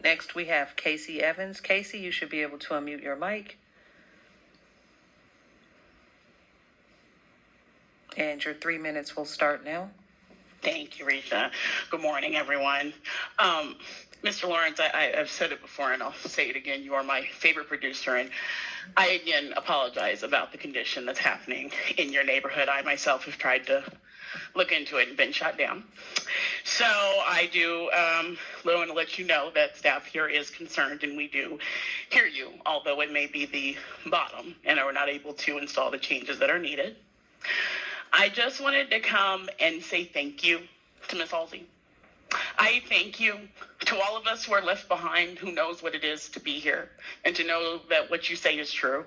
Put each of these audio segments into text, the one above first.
Next, we have Kasie Evans. Kasie, you should be able to unmute your mic. And your 3 minutes will start now. Thank you, Risha. Good morning, everyone. Mr. Lawrence, I've said it before and I'll say it again. You are my favorite producer, and I again apologize about the condition that's happening in your neighborhood. I myself have tried to look into it and been shut down. So I do want to let you know that staff here is concerned, and we do hear you, although it may be the bottom and we're not able to install the changes that are needed. I just wanted to come and say thank you to Ms. Halsne. I thank you to all of us who are left behind, who knows what it is to be here and to know that what you say is true.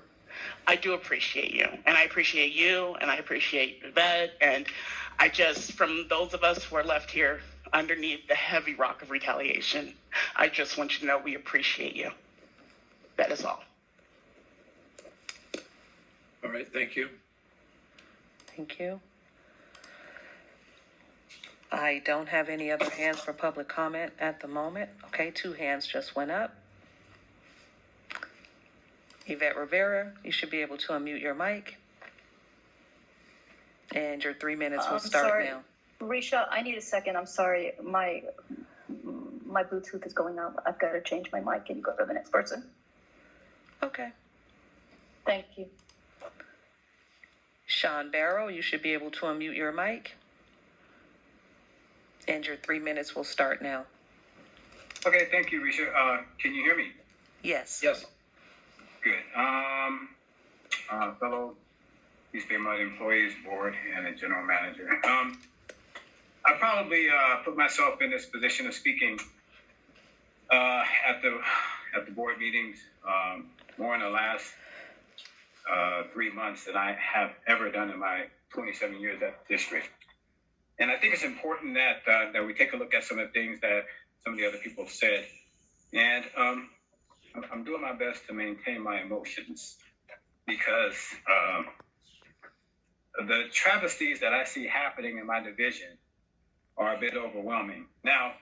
I do appreciate you, and I appreciate you, and I appreciate Yvette, and I just, from those of us who are left here underneath the heavy rock of retaliation, I just want you to know we appreciate you. That is all. All right, thank you. Thank you. I don't have any other hands for public comment at the moment. Okay, 2 hands just went up. Ivette Rivera, you should be able to unmute your mic. And your 3 minutes will start now. Risha, I need a second. I'm sorry. My Bluetooth is going out. I've got to change my mic and go to the next person. Okay. Thank you. Sean Barrow, you should be able to unmute your mic. And your 3 minutes will start now. Okay, thank you, Risha. Can you hear me? Yes. Yes. Good. Fellow East Bay Mud Employees Board and the General Manager. I probably put myself in this position of speaking at the board meetings more in the last 3 months than I have ever done in my 27 years at the district. And I think it's important that we take a look at some of the things that some of the other people have said. And I'm doing my best to maintain my emotions because the travesties that I see happening in my division are a bit overwhelming. Now,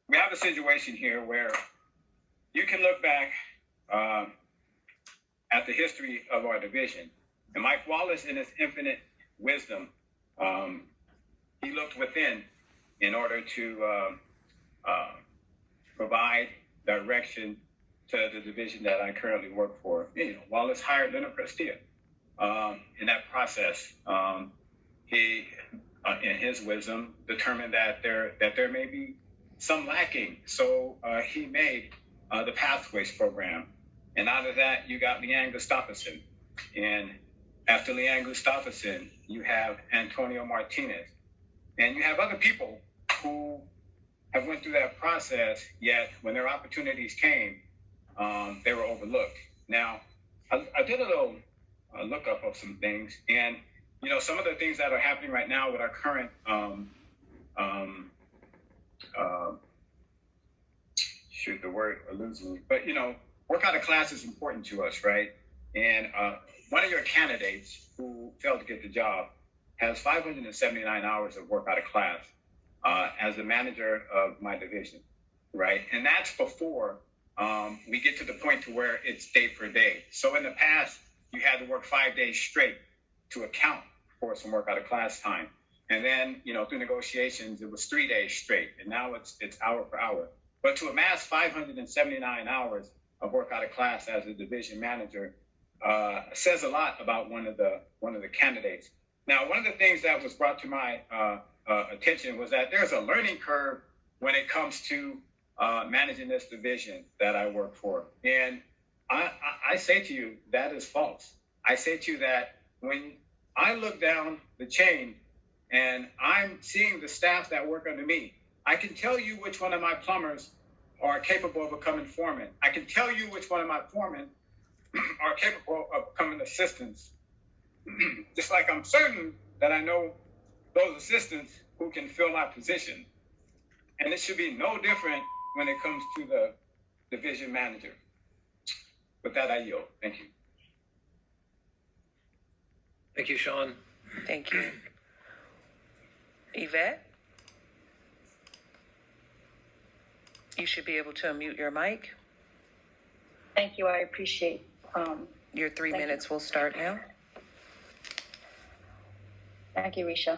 we have a situation here where you can look back at the history of our division. And Mike Wallace, in his infinite wisdom, he looked within in order to provide direction to the division that I currently work for. You know, Wallace hired Leonard Prestia. In that process, he, in his wisdom, determined that there may be some lacking. So he made the Pathways program. And out of that, you got Leanne Gustafson. And after Leanne Gustafson, you have Antonio Martinez. And you have other people who have went through that process, yet when their opportunities came, they were overlooked. Now, I did a little lookup of some things, and you know, some of the things that are happening right now with our current shoot, the word eludes me, but you know, work out of class is important to us, right? And one of your candidates who failed to get the job has 579 hours of work out of class as the manager of my division, right? And that's before we get to the point to where it's day per day. So in the past, you had to work 5 days straight to account for some work out of class time. And then, you know, through negotiations, it was 3 days straight. And now it's hour per hour. But to amass 579 hours of work out of class as a division manager says a lot about one of the candidates. Now, one of the things that was brought to my attention was that there's a learning curve when it comes to managing this division that I work for. And I say to you, that is false. I say to you that when I look down the chain and I'm seeing the staff that work under me, I can tell you which one of my plumbers are capable of becoming foremen. I can tell you which one of my foremen are capable of becoming assistants. Just like I'm certain that I know those assistants who can fill my position. And it should be no different when it comes to the division manager. With that, I yield. Thank you. Thank you, Sean. Thank you. Yvette? You should be able to unmute your mic. Thank you. I appreciate. Your 3 Thank you. minutes will start now. Thank you, Risha.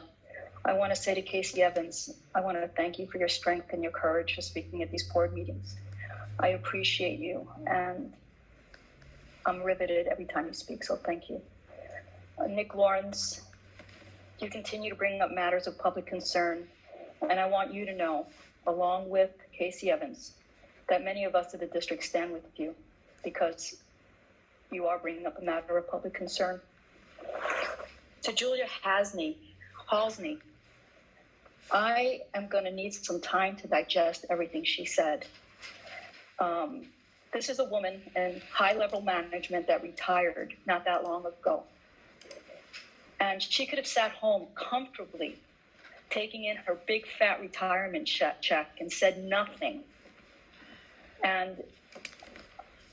I want to say to Kasie Evans, I want to thank you for your strength and your courage for speaking at these board meetings. I appreciate you, and I'm riveted every time you speak, so thank you. Nick Lawrence, you continue to bring up matters of public concern, and I want you to know, along with Kasie Evans, that many of us at the district stand with you because you are bringing up a matter of public concern. To Julia Halsne, I am going to need some time to digest everything she said. This is a woman in high-level management that retired not that long ago. And she could have sat home comfortably, taking in her big fat retirement check and said nothing. And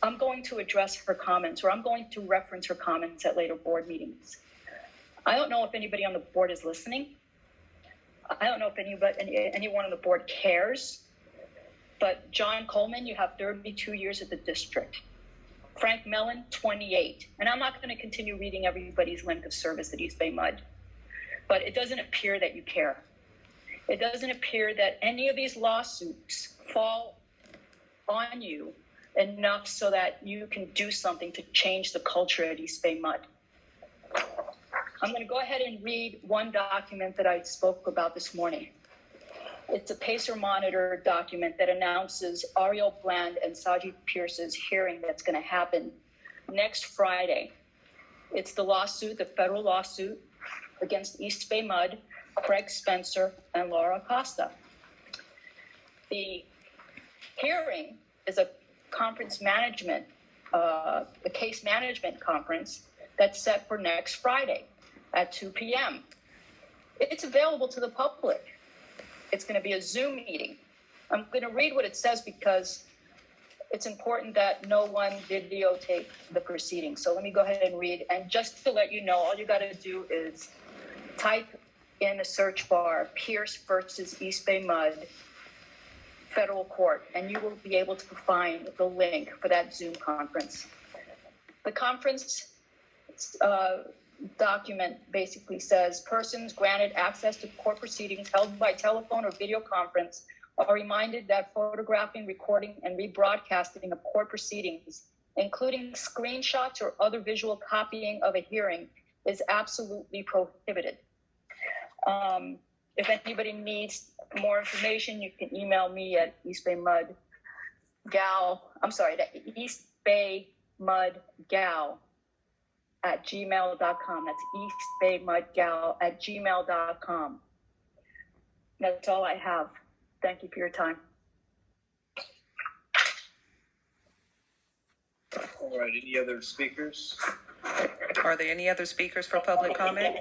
I'm going to address her comments, or I'm going to reference her comments at later board meetings. I don't know if anybody on the board is listening. I don't know if anyone on the board cares. But John Coleman, you have 32 years at the district. Frank Mellon, 28. And I'm not going to continue reading everybody's length of service at East Bay MUD. But it doesn't appear that you care. It doesn't appear that any of these lawsuits fall on you enough so that you can do something to change the culture at East Bay MUD. I'm going to go ahead and read one document that I spoke about this morning. It's a Pacer Monitor document that announces Ariel Bland and Saji Pierce's hearing that's going to happen next Friday. It's the lawsuit, the federal lawsuit against East Bay MUD, Craig Spencer, and Laura Costa. The hearing is a conference management, a case management conference that's set for next Friday at 2 p.m. It's available to the public. It's going to be a Zoom meeting. I'm going to read what it says because it's important that no one videotape the proceedings. So let me go ahead and read. And just to let you know, all you got to do is type in the search bar, Pierce versus East Bay MUD, federal court, and you will be able to find the link for that Zoom conference. The conference document basically says persons granted access to court proceedings held by telephone or video conference are reminded that photographing, recording, and rebroadcasting of court proceedings, including screenshots or other visual copying of a hearing, is absolutely prohibited. If anybody needs more information, you can email me at eastbaymudgal@gmail.com. That's eastbaymudgal@gmail.com. That's all I have. Thank you for your time. All right, any other speakers? Are there any other speakers for public comment?